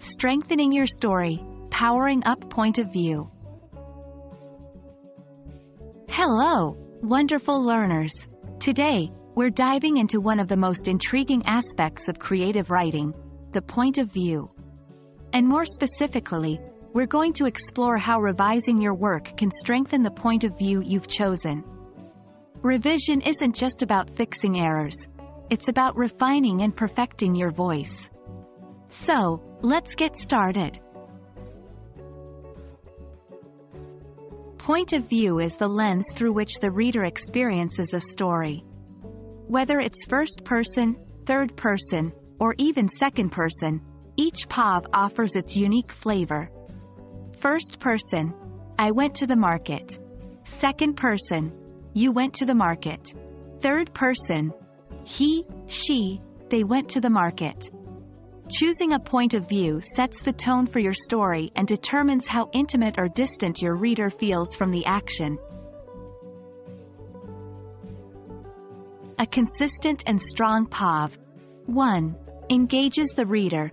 Strengthening your story, powering up point of view. Hello, wonderful learners. Today, we're diving into one of the most intriguing aspects of creative writing, the point of view. And more specifically, we're going to explore how revising your work can strengthen the point of view you've chosen. Revision isn't just about fixing errors. It's about refining and perfecting your voice. So, let's get started. Point of view is the lens through which the reader experiences a story. Whether it's first person, third person, or even second person, each PoV offers its unique flavor. First person, I went to the market. Second person, you went to the market. Third person, he, she, they went to the market. Choosing a point of view sets the tone for your story and determines how intimate or distant your reader feels from the action. A consistent and strong PoV. 1. Engages the reader.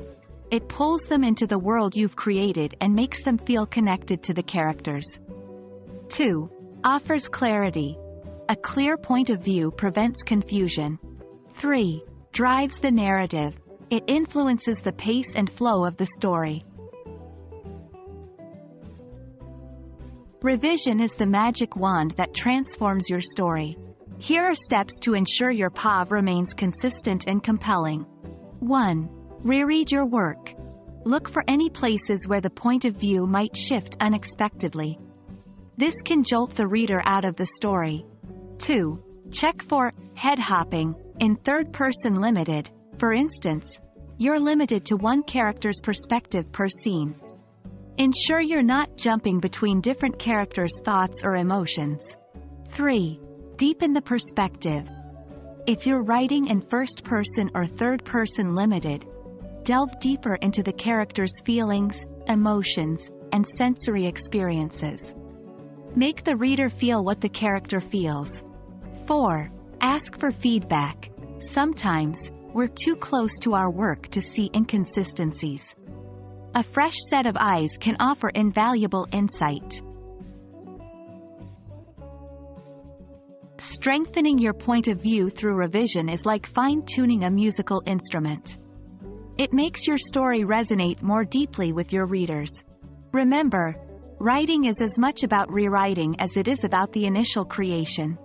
It pulls them into the world you've created and makes them feel connected to the characters. 2. Offers clarity. A clear point of view prevents confusion. 3. Drives the narrative. It influences the pace and flow of the story. Revision is the magic wand that transforms your story. Here are steps to ensure your PoV remains consistent and compelling. 1. Reread your work. Look for any places where the point of view might shift unexpectedly. This can jolt the reader out of the story. 2. Check for head hopping in third person limited. For instance, you're limited to one character's perspective per scene. Ensure you're not jumping between different characters' thoughts or emotions. 3. Deepen the perspective. If you're writing in first person or third person limited, delve deeper into the character's feelings, emotions, and sensory experiences. Make the reader feel what the character feels. 4. Ask for feedback. Sometimes, we're too close to our work to see inconsistencies. A fresh set of eyes can offer invaluable insight. Strengthening your point of view through revision is like fine-tuning a musical instrument. It makes your story resonate more deeply with your readers. Remember, writing is as much about rewriting as it is about the initial creation.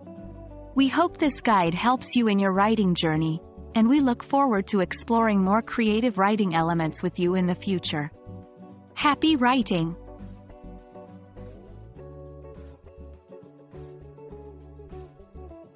We hope this guide helps you in your writing journey, and we look forward to exploring more creative writing elements with you in the future. Happy writing!